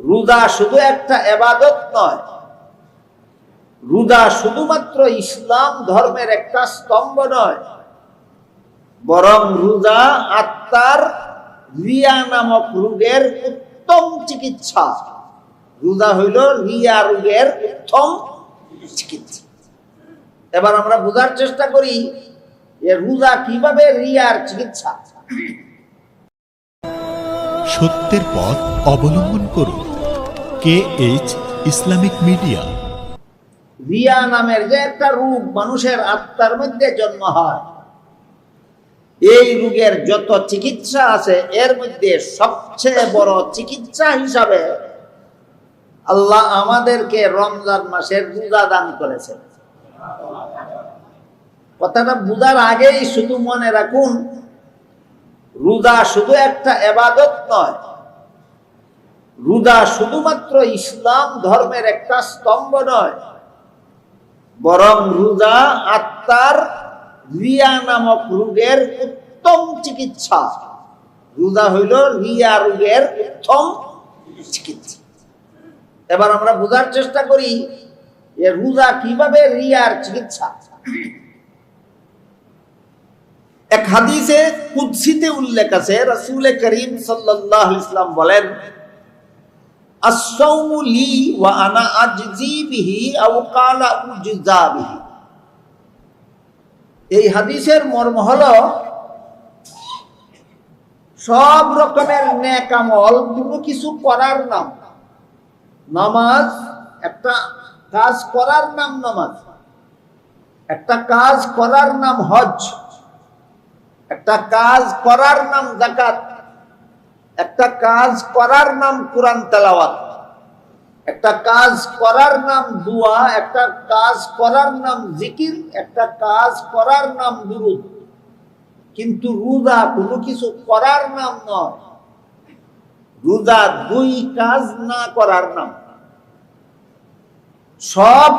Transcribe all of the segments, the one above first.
রোজা শুধু একটা ইবাদত নয়, রোজা শুধুমাত্র ইসলাম ধর্মের একটা স্তম্ভ নয়, বরং রোজা আত্মার রিয়া নামক রোগের উত্তম চিকিৎসা। রোজা হইল রিয়া রোগের উত্তম চিকিৎসা। এবার আমরা বোঝার চেষ্টা করি যে রোজা কিভাবে রিয়ার চিকিৎসা। সত্যের পথ অবলম্বন করুন। KH Islamic media. রিয়া নামের যে একটা রোগ মানুষের আত্মার মধ্যে জন্ম হয়, এই রোগের যত চিকিৎসা আছে এর মধ্যে সবচেয়ে বড় চিকিৎসা হিসাবে আল্লাহ আমাদেরকে রমজান মাসের রোজা দান করেছেন। কথাটা বুঝার আগেই শুধু মনে রাখুন, রোজা শুধু একটা ইবাদত নয়, রোজা শুধুমাত্র ইসলাম ধর্মের একটা স্তম্ভ নয়, বরং রোজা আত্মার রিয়া নামক রোগের উত্তম চিকিৎসা। রোজা হইল রিয়া রোগের উত্তম চিকিৎসা। এবার আমরা বোঝার চেষ্টা করি যে রোজা কিভাবে রিয়ার চিকিৎসা। এক হাদিসে কুদসিতে উল্লেখ আছে, রাসূল করিম সাল্লাল্লাহু আলাইহি ওয়াসাল্লাম বলেন, আস-সাওমু লি ওয়া আনা আজজি বিহি আও ক্বালা উজজা বিহি। এই হাদিসের মর্ম হলো, সব রকমের নেক আমল কোনো কিছু করার নাম। নামাজ একটা কাজ করার নাম, নামাজ একটা কাজ করার নাম হজ, একটা কাজ করার নাম যাকাত, একটা কাজ করার নাম কোরআন তেলাওয়াত, একটা কাজ করার নাম দোয়া, একটা কাজ করার নাম জিকির, একটা কাজ করার নাম দুরূদ। কিন্তু রোজা কোনো কিছু করার নাম নয়, রোজা দুই কাজ না করার নাম। সব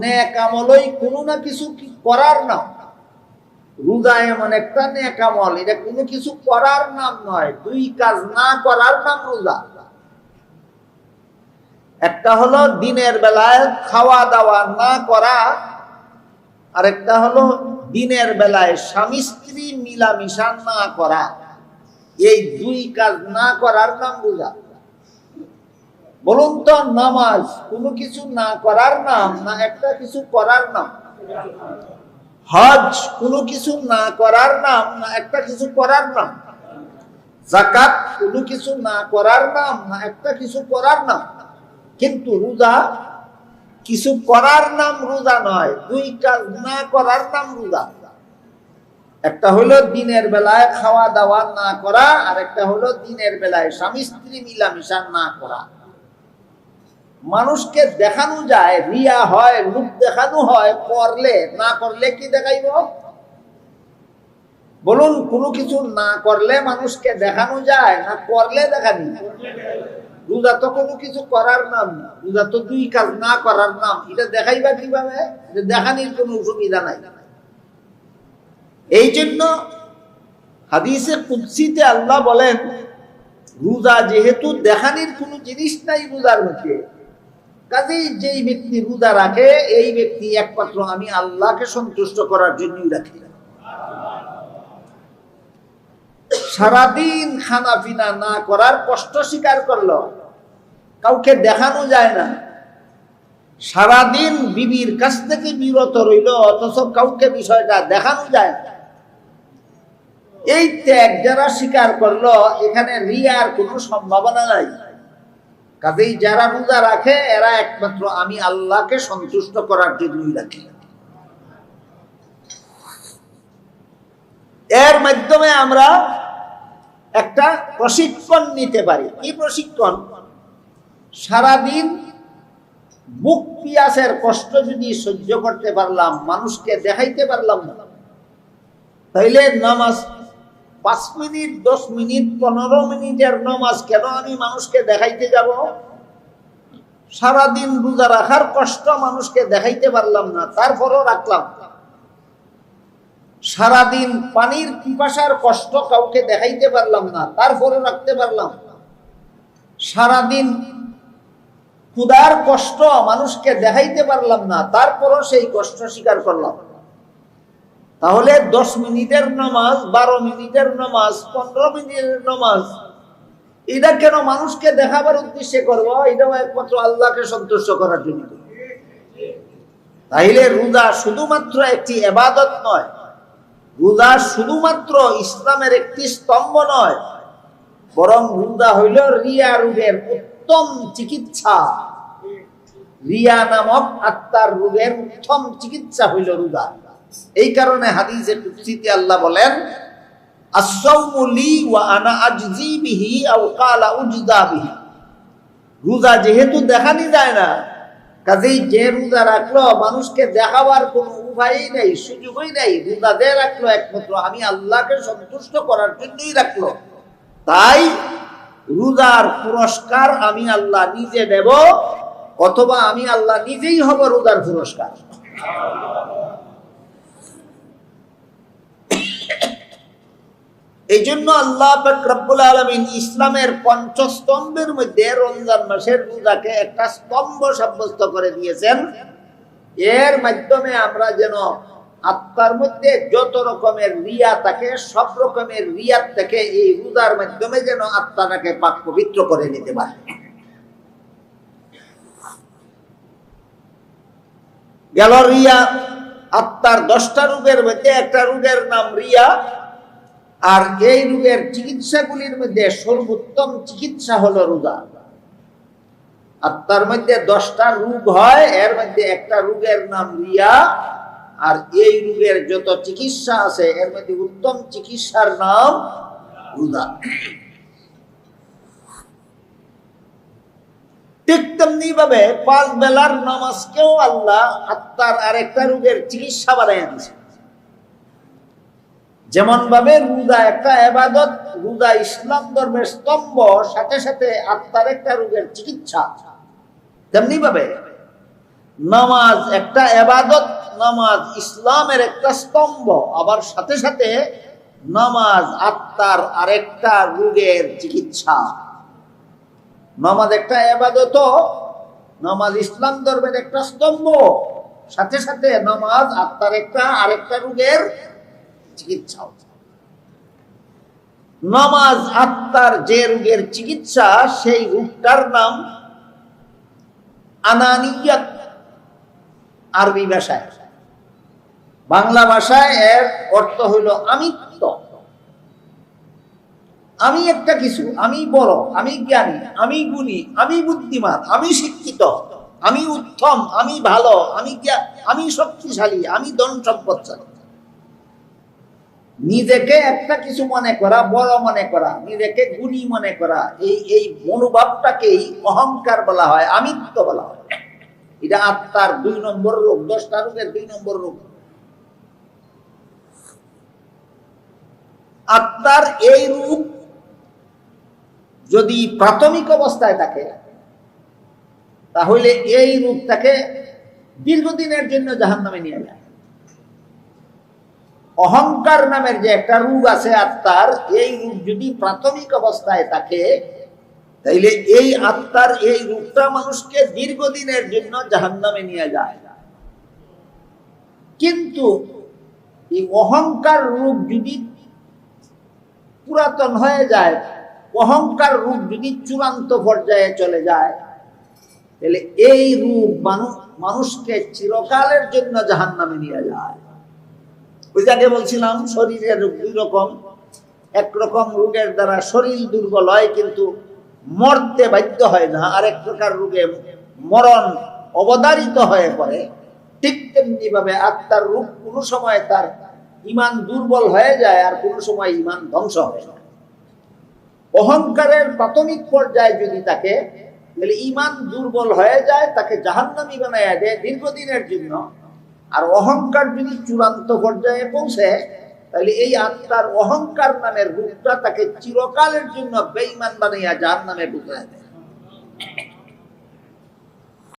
নেক আমলই কোনো না কিছু করার নাম। রোজা এমন একটা নেক আমল, এটা কোনো কিছু করার নাম নয়, দুই কাজ না করার নাম রোজা। একটা হলো দিনের বেলায় খাওয়া দাওয়া না করা, আর একটা হলো দিনের বেলায় স্বামী স্ত্রী মিলামিশা না করা। এই দুই কাজ না করার নাম রোজা। বলুন তো, নামাজ কোনো কিছু না করার নাম না একটা কিছু করার নাম? হজ কোনো কিছু না করার নাম না একটা কিছু করার নাম? যাকাত কোনো কিছু না করার নাম না একটা কিছু করার নাম? কিন্তু রোজা কিছু করার নাম রোজা নয়, দুই কাজ না করার নাম রোজা। একটা হলো দিনের বেলায় খাওয়া দাওয়া না করা, আর একটা হলো দিনের বেলায় স্বামী স্ত্রী মিলামিশা না করা। মানুষকে দেখানো যায়, রিয়া হয়, রূপ দেখানো হয়, করলে না করলে কি দেখাইব? বলুন, কোনো কিছু না করলে মানুষকে দেখানো যায় না করলে দেখানি? রোজা তো কোনো কিছু করার নাম না, রোজা তো দুই কাজ না করার নাম। এটা দেখাইবা কিভাবে? দেখানির কোনো সুবিধা নাই। এই জন্য হাদিসে কুদসিতে আল্লাহ বলেন, রোজা যেহেতু দেখানির কোনো জিনিস নাই রোজার মধ্যে, কাজেই যেই ব্যক্তি রোজা রাখে এই ব্যক্তি একমাত্র আমি আল্লাহকে সন্তুষ্ট করার জন্যই রাখি। সারাদিন খানা পিনা না করার কষ্ট স্বীকার করলো, কাউকে দেখানো যায় না। সারাদিন বিবির কাছ থেকে বিরত রইল, অথচ কাউকে বিষয়টা দেখানো যায় না। এই ত্যাগ যারা স্বীকার করলো, এখানে রিয়ার কোনো সম্ভাবনা নাই। কাজেই যারা রোজা রাখে এরা একমাত্র আমি আল্লাহকে সন্তুষ্ট করার জন্যই রাখি। এর মাধ্যমে আমরা একটা প্রশিক্ষণ নিতে পারি। কি প্রশিক্ষণ? সারাদিন বুক পিয়াসের কষ্ট যদি সহ্য করতে পারলাম, মানুষকে দেখাইতে পারলাম না, তাইলে নামাজ 5 মিনিট 10 মিনিট 15 মিনিটের নামাজ কেন আমি মানুষকে দেখাইতে যাব? সারাদিন রোজা রাখার কষ্ট মানুষকে দেখাইতে পারলাম না, তারপরও রাখলাম। সারাদিন পানির পিপাসার কষ্ট কাউকে দেখাইতে পারলাম না, তারপরও রাখতে পারলাম। সারাদিন ক্ষুধার কষ্ট মানুষকে দেখাইতে পারলাম না, তারপরও সেই কষ্ট স্বীকার করলাম। তাহলে 10 মিনিটের নামাজ, 12 মিনিটের নামাজ, 15 মিনিটের নামাজ, এটা কেন মানুষকে দেখাবার উদ্দেশ্যে করবো? এটাও একমাত্র আল্লাহকে সন্তুষ্ট করার জন্য। তাইলে রোজা শুধুমাত্র একটি ইবাদত নয়, রোজা শুধুমাত্র ইসলামের একটি স্তম্ভ নয়, বরং রোজা হইল রিয়া রোগের উত্তম চিকিৎসা। রিয়া নামক আত্মার রোগের উত্তম চিকিৎসা হইল রোজা। এই কারণে হাদিসে কুদসিতে আল্লাহ বলেন, আস-সাওমু লি ওয়া আনা আজজি বিহি আও ক্বালা উজদা বিহি। রোজা যেহেতু দেখানি যায় না, কাজেই যে রোজা রাখলো মানুষকে দেখাবার কোনো উপায়ই নেই, সুযোগই নেই। রোজা যে রাখলো একমাত্র আমি আল্লাহকে সন্তুষ্ট করার জন্যই রাখলো। তাই রোজার পুরস্কার আমি আল্লাহ নিজে দেব, অথবা আমি আল্লাহ নিজেই হব রোজার পুরস্কার। এই জন্য আল্লাহ পাক রব্বুল আলামিন ইসলামের পঞ্চস্তম্ভের মধ্যে রমজান মাসের রোজাকে একটা স্তম্ভ সাব্যস্ত করে দিয়েছেন। এর মাধ্যমে আমরা যেন আত্মার মধ্যে যত রকমের রিয়া থাকে, সব রকমের রিয়াত থেকে এই রোজার মাধ্যমে যেন আত্মাটাকে পাক পবিত্র করে নিতে পারে। গেল রিয়া। আত্মার 10টা রোগের মধ্যে একটা রোগের নাম রিয়া। আর এই রোগের চিকিৎসাগুলির মধ্যে সর্বোত্তম চিকিৎসা হলো রোজা। আত্মার মধ্যে 10টা রোগ হয়, এর মধ্যে একটা রোগের নাম রিয়া। আর এই রোগের যত চিকিৎসা আছে এর মধ্যে উত্তম চিকিৎসার নাম রোজা। ঠিক তেমনি ভাবে 5 বেলার নামাজকেও আল্লাহ আত্মার আরেকটা রোগের চিকিৎসা বানাইয়া দিয়েছে। যেমন ভাবে রোজা একটা ইবাদত, রোজা ইসলাম ধর্মের স্তম্ভ, সাথে সাথে আত্মার একটা রোগের চিকিৎসা, তেমনি ভাবে নামাজ একটা ইবাদত, নামাজ ইসলামের একটা স্তম্ভ, আবার সাথে সাথে নামাজ আত্মার আরেকটা রোগের চিকিৎসা। নামাজ একটা ইবাদত, নামাজ ইসলাম ধর্মের একটা স্তম্ভ, সাথে সাথে নামাজ আত্মার একটা আরেকটা রোগের চিকিৎসা। নামাজ আত্মার যে রোগের চিকিৎসা, সেই রোগটার নাম আনানিয়াত আরবি ভাষায়। বাংলা ভাষায় এর অর্থ হইল আমিত্ব। আমি একটা কিছু, আমি বড়, আমি জ্ঞানী, আমি গুণী, আমি বুদ্ধিমান, আমি শিক্ষিত, আমি উত্তম, আমি ভালো, আমি শক্তিশালী, আমি ধন সম্পদশালী। নিজেকে একটা কিছু মনে করা, বড় মনে করা, নিজেকে গুণী মনে করা, এই মনোভাবটাকেই অহংকার বলা হয়, আমিত্ব বলা হয়। এটা আত্মার 2 নম্বর রোগ, 10টা রোগের 2 নম্বর রোগ। আত্মার এই রোগ যদি প্রাথমিক অবস্থায় থাকে, তাহলে এই রোগটাকে দীর্ঘদিনের জন্য জাহান্নামে নিয়ে যায়। অহংকার নামের যে একটা রোগ আছে আত্মার, এই রোগ যদি প্রাথমিক অবস্থায় থাকে, তাইলে এই আত্মার এই রোগটা মানুষকে দীর্ঘদিনের জন্য জাহান্নামে নিয়ে যায়। কিন্তু এই অহংকার রোগ যদি পুরাতন হয়ে যায়, অহংকার রোগ যদি চূড়ান্ত পর্যায়ে চলে যায়, তাহলে এই রোগ মানুষকে চিরকালের জন্য জাহান্নামে নিয়ে যায়। ওই জায়গায় বলছিলাম শরীরের রোগ 2 রকম। একরকম রোগের দ্বারা শরীর দুর্বল হয় কিন্তু মরতে বাধ্য হয় না, আরেক প্রকার রোগে মরণ অবধারিত হয়ে পড়ে। ঠিক তেমনি ভাবে আত্মার রোগ কোনো সময় তার ঈমান দুর্বল হয়ে যায়, আর কোনো সময় ঈমান ধ্বংস হয়ে যায়। অহংকারের প্রাথমিক পর্যায়ে যদি থাকে, তাহলে ঈমান দুর্বল হয়ে যায়, তাকে জাহান্নামী বানায়া দেয় দীর্ঘদিনের জন্য। আর অহংকার যদি চূড়ান্ত পর্যায়ে পৌঁছে, তাহলে এই আত্মার অহংকার নামের রূপটা তাকে চিরকালের জন্য বেঈমান বানাইয়া জাহান্নামে ঢুকায় দেয়।